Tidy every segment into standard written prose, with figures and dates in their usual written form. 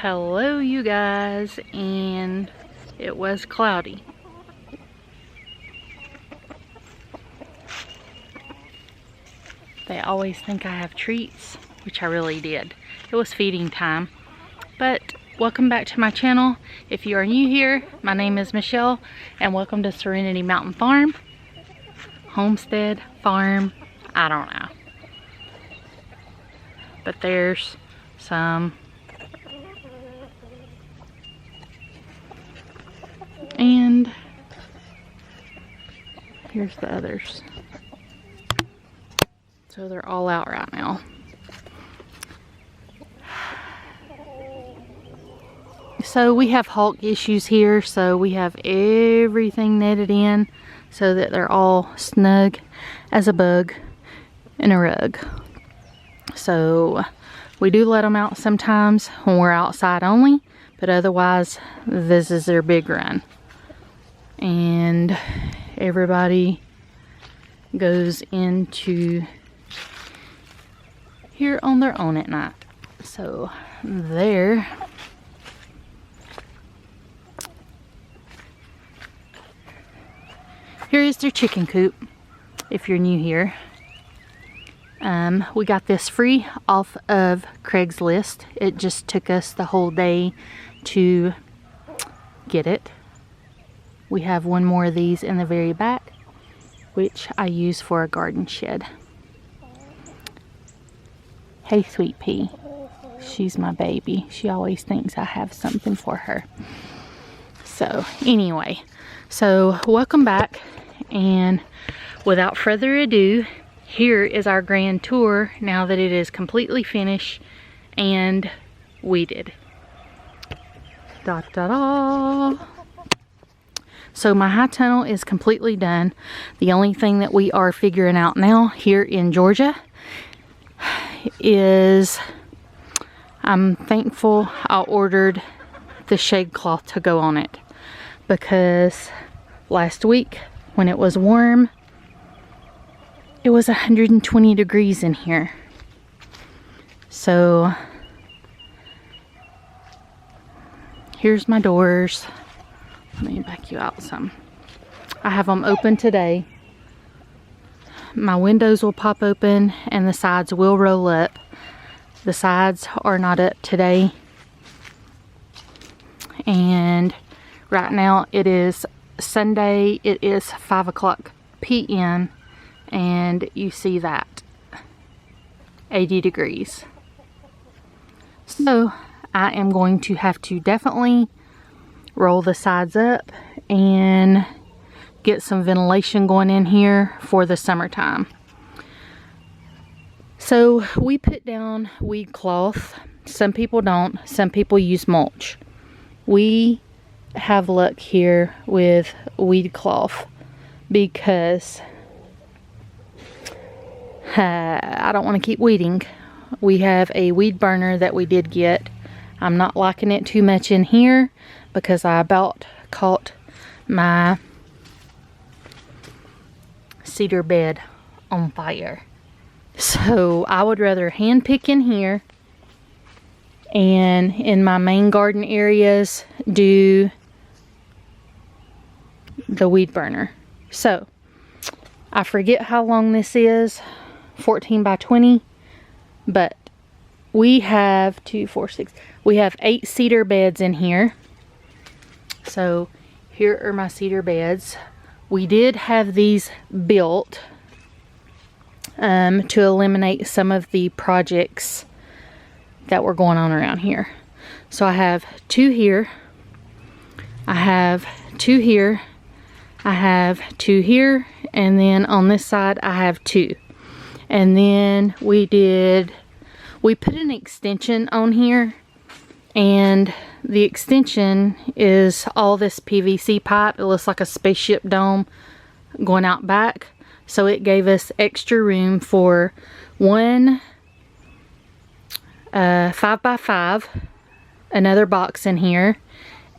Hello you guys, and it was cloudy. They always think I have treats, which I really did. It was feeding time. But welcome back to my channel. If you are new here, my name is Michelle, and welcome to Serenity Mountain Farm. Homestead, farm, I don't know. But there's some. And here's the others. So they're all out right now. So we have hawk issues here, so we have everything netted in so that they're all snug as a bug in a rug. So we do let them out sometimes when we're outside only, but otherwise this is their big run. And everybody goes into here on their own at night. So there. Here is their chicken coop, if you're new here. We got this free off of Craigslist. It just took us the whole day to get it. We have one more of these in the very back, which I use for a garden shed. Hey, Sweet Pea. She's my baby. She always thinks I have something for her. So, anyway. So, welcome back. And without further ado, here is our grand tour now that it is completely finished and weeded. Da da da! So my high tunnel is completely done. The only thing that we are figuring out now here in Georgia is I'm thankful I ordered the shade cloth to go on it, because last week when it was warm, it was 120 degrees in here. So here's my doors. Let me back you out some. I have them open today. My windows will pop open and the sides will roll up. The sides are not up today. And right now it is Sunday. It is 5:00 p.m. and you see that 80 degrees. So I am going to have to definitely roll the sides up and get some ventilation going in here for the summertime. So we put down weed cloth. Some people don't. Some people use mulch. We have luck here with weed cloth because I don't want to keep weeding. We have a weed burner that we did get. I'm not liking it too much in here because I about caught my cedar bed on fire. So I would rather hand pick in here and in my main garden areas do the weed burner. So I forget how long this is, 14 by 20, but we have 2, 4, 6, we have 8 cedar beds in here. So here are my cedar beds. We did have these built to eliminate some of the projects that were going on around here. So I have 2 here. I have 2 here. I have 2 here. And then on this side I have 2. And then we put an extension on here. And the extension is all this PVC pipe. It looks like a spaceship dome going out back. So it gave us extra room for one 5x5, another box in here.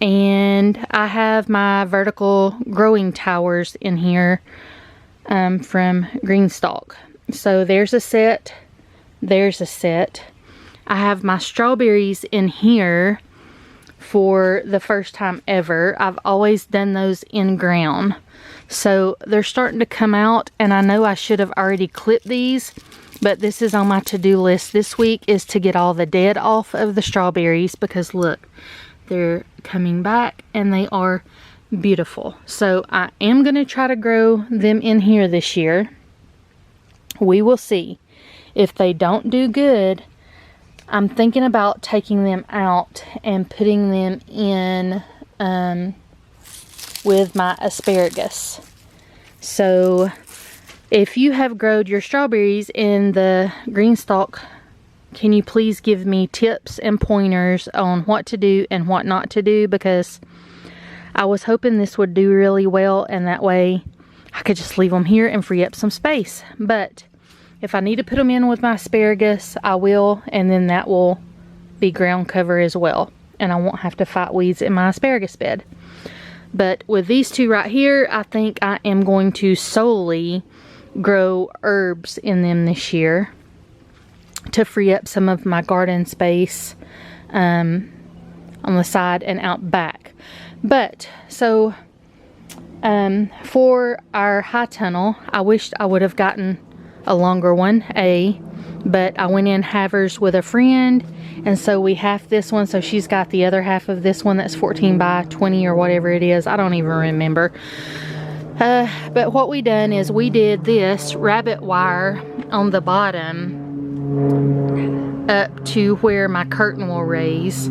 And I have my vertical growing towers in here from Greenstock. So there's a set. There's a set. I have my strawberries in here for the first time ever. I've always done those in ground. So they're starting to come out, and I know I should have already clipped these, but this is on my to-do list this week, is to get all the dead off of the strawberries, because look, they're coming back and they are beautiful. So I am going to try to grow them in here this year. We will see. If they don't do good, I'm thinking about taking them out and putting them in with my asparagus. So if you have growed your strawberries in the green stalk, can you please give me tips and pointers on what to do and what not to do? Because I was hoping this would do really well, and that way I could just leave them here and free up some space. But if I need to put them in with my asparagus, I will, and then that will be ground cover as well, and I won't have to fight weeds in my asparagus bed. But with these two right here, I think I am going to solely grow herbs in them this year to free up some of my garden space on the side and out back. But so for our high tunnel, I wished I would have gotten a longer one, but I went in halvers with a friend, and so we half this one, so she's got the other half of this one that's 14 by 20 or whatever it is. I don't even remember. But what we done is we did this rabbit wire on the bottom up to where my curtain will raise,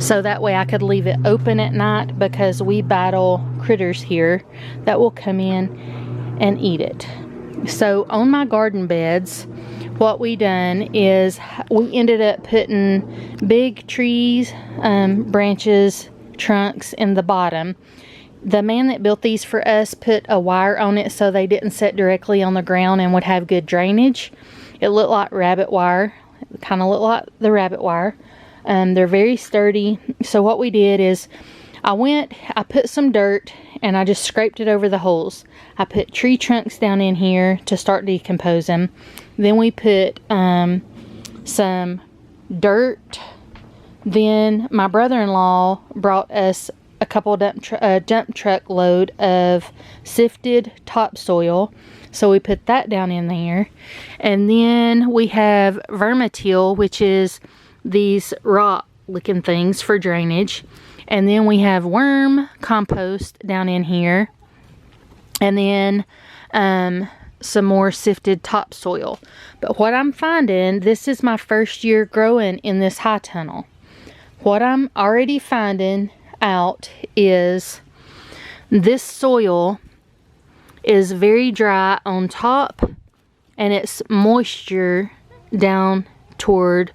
so that way I could leave it open at night, because we battle critters here that will come in and eat it. So on my garden beds, what we done is we ended up putting big trees, branches, trunks in the bottom. The man that built these for us put a wire on it so they didn't set directly on the ground and would have good drainage. It looked like rabbit wire, kind of looked like the rabbit wire. They're very sturdy. So what we did is I put some dirt and I just scraped it over the holes. I put tree trunks down in here to start decomposing. Then we put some dirt. Then my brother-in-law brought us a couple dump truck load of sifted topsoil. So we put that down in there. And then we have vermitil, which is these rock looking things for drainage. And then we have worm compost down in here. And then some more sifted topsoil. But what I'm finding, this is my first year growing in this high tunnel. What I'm already finding out is this soil is very dry on top, and it's moisture down toward,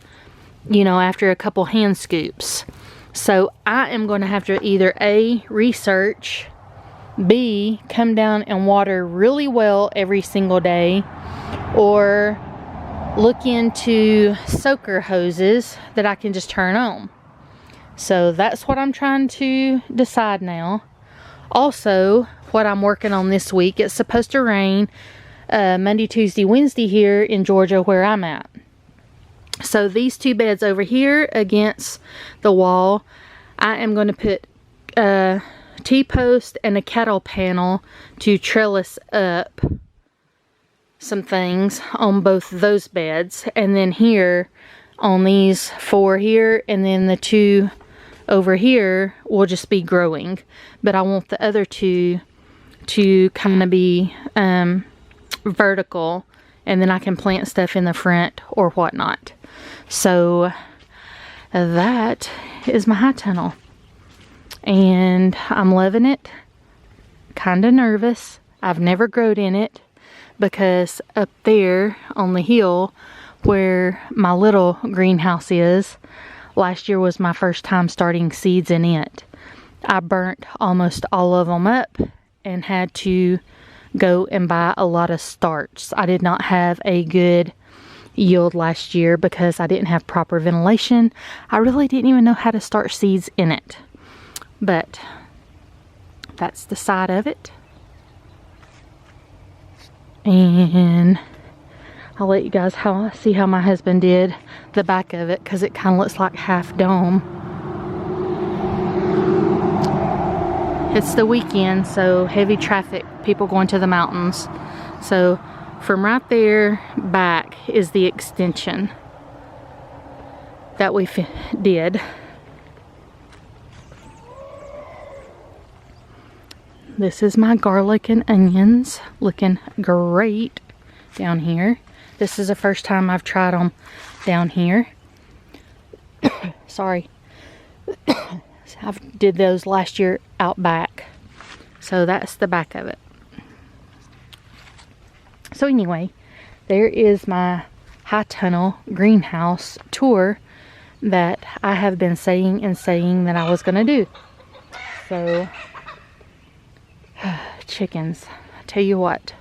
you know, after a couple hand scoops. So I am going to have to either A, research, B, come down and water really well every single day, or look into soaker hoses that I can just turn on. So that's what I'm trying to decide now. Also, what I'm working on this week, it's supposed to rain Monday, Tuesday, Wednesday here in Georgia where I'm at. So these two beds over here against the wall, I am going to put a T-post and a cattle panel to trellis up some things on both those beds. And then here on these 4 here, and then the 2 over here will just be growing. But I want the other 2 to kind of be vertical, and then I can plant stuff in the front or whatnot. So that is my high tunnel, and I'm loving it. Kind of nervous. I've never growed in it, because up there on the hill where my little greenhouse is, last year was my first time starting seeds in it. I burnt almost all of them up and had to go and buy a lot of starts. I did not have a good yield last year because I didn't have proper ventilation. I really didn't even know how to start seeds in it. But that's the side of it. And I'll let you guys see how my husband did the back of it, because it kind of looks like half dome. It's the weekend, so heavy traffic, people going to the mountains. So from right there back is the extension that we did. This is my garlic and onions, looking great down here. This is the first time I've tried them down here. Sorry. I did those last year out back. So that's the back of it. So anyway, there is my high tunnel greenhouse tour that I have been saying that I was going to do. So, chickens, I tell you what,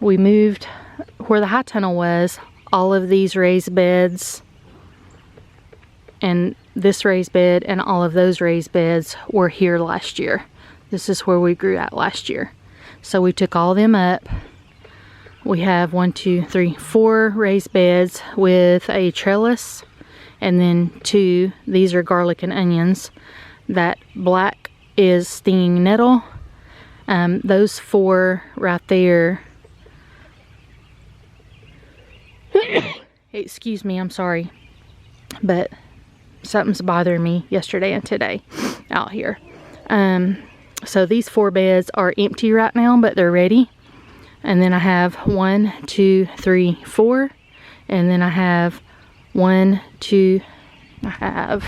we moved where the high tunnel was. All of these raised beds and this raised bed and all of those raised beds were here last year. This is where we grew at last year. So we took all them up. We have 1, 2, 3, 4 raised beds with a trellis, and then 2, these are garlic and onions. That black is stinging nettle. Those 4 right there, excuse me, I'm sorry, but something's bothering me yesterday and today out here. So these 4 beds are empty right now, but they're ready. And then I have 1, 2, 3, 4, and then I have 1, 2, I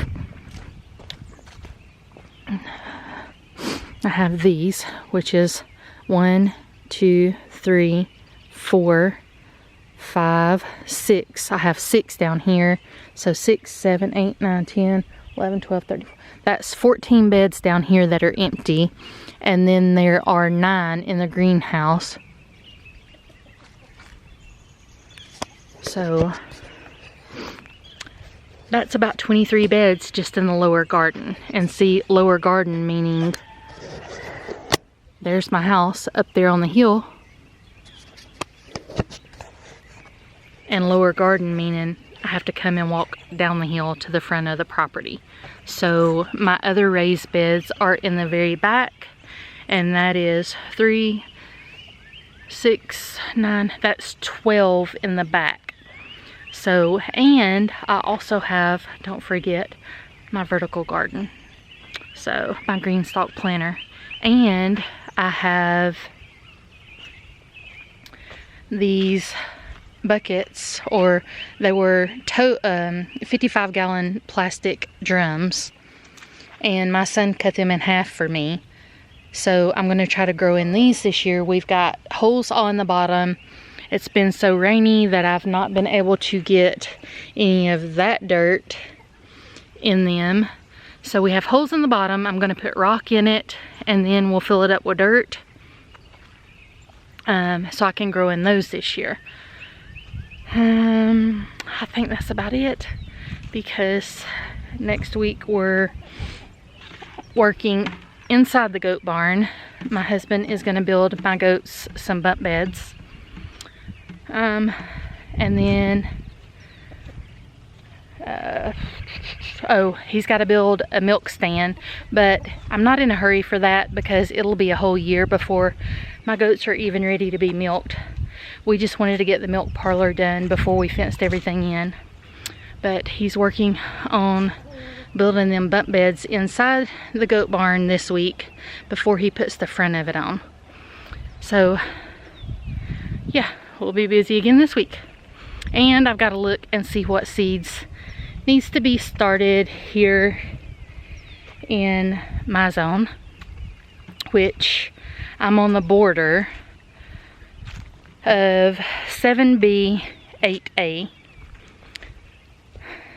have these, which is 1, 2, 3, 4, 5, 6. I have 6 down here. So 6, 7, 8, 9, 10, 11, 12, 13. That's 14 beds down here that are empty. And then there are 9 in the greenhouse. So that's about 23 beds just in the lower garden. And see, lower garden meaning there's my house up there on the hill. And lower garden meaning I have to come and walk down the hill to the front of the property. So my other raised beds are in the very back, and that is 3, 6, 9, that's 12 in the back. So, and I also have, don't forget, my vertical garden. So my green stalk planter. And I have these buckets, or they were 55-gallon plastic drums, and my son cut them in half for me. So I'm going to try to grow in these this year. We've got holes all in the bottom. It's been so rainy that I've not been able to get any of that dirt in them. So we have holes in the bottom. I'm going to put rock in it, and then we'll fill it up with dirt, so I can grow in those this year. I think that's about it, because next week we're working inside the goat barn. My husband is going to build my goats some bunk beds. And then, he's got to build a milk stand, but I'm not in a hurry for that because it'll be a whole year before my goats are even ready to be milked. We just wanted to get the milk parlor done before we fenced everything in. But he's working on building them bunk beds inside the goat barn this week before he puts the front of it on. So, yeah, we'll be busy again this week. And I've got to look and see what seeds needs to be started here in my zone, which I'm on the border of 7B, 8A.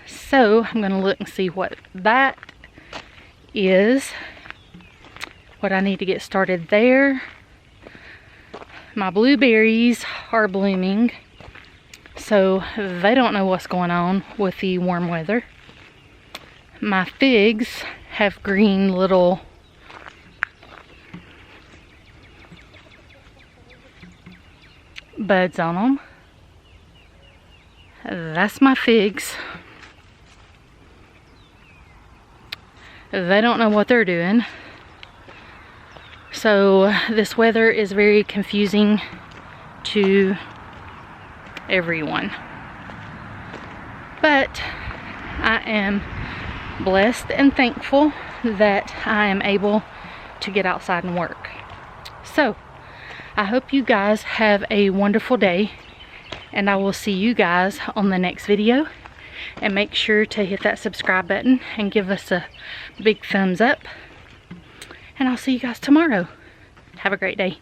So I'm going to look and see what that is, what I need to get started there. My blueberries are blooming, so they don't know what's going on with the warm weather. My figs have green little buds on them. That's my figs. They don't know what they're doing. So this weather is very confusing to everyone. But I am blessed and thankful that I am able to get outside and work. So I hope you guys have a wonderful day, and I will see you guys on the next video. And make sure to hit that subscribe button and give us a big thumbs up. And I'll see you guys tomorrow. Have a great day.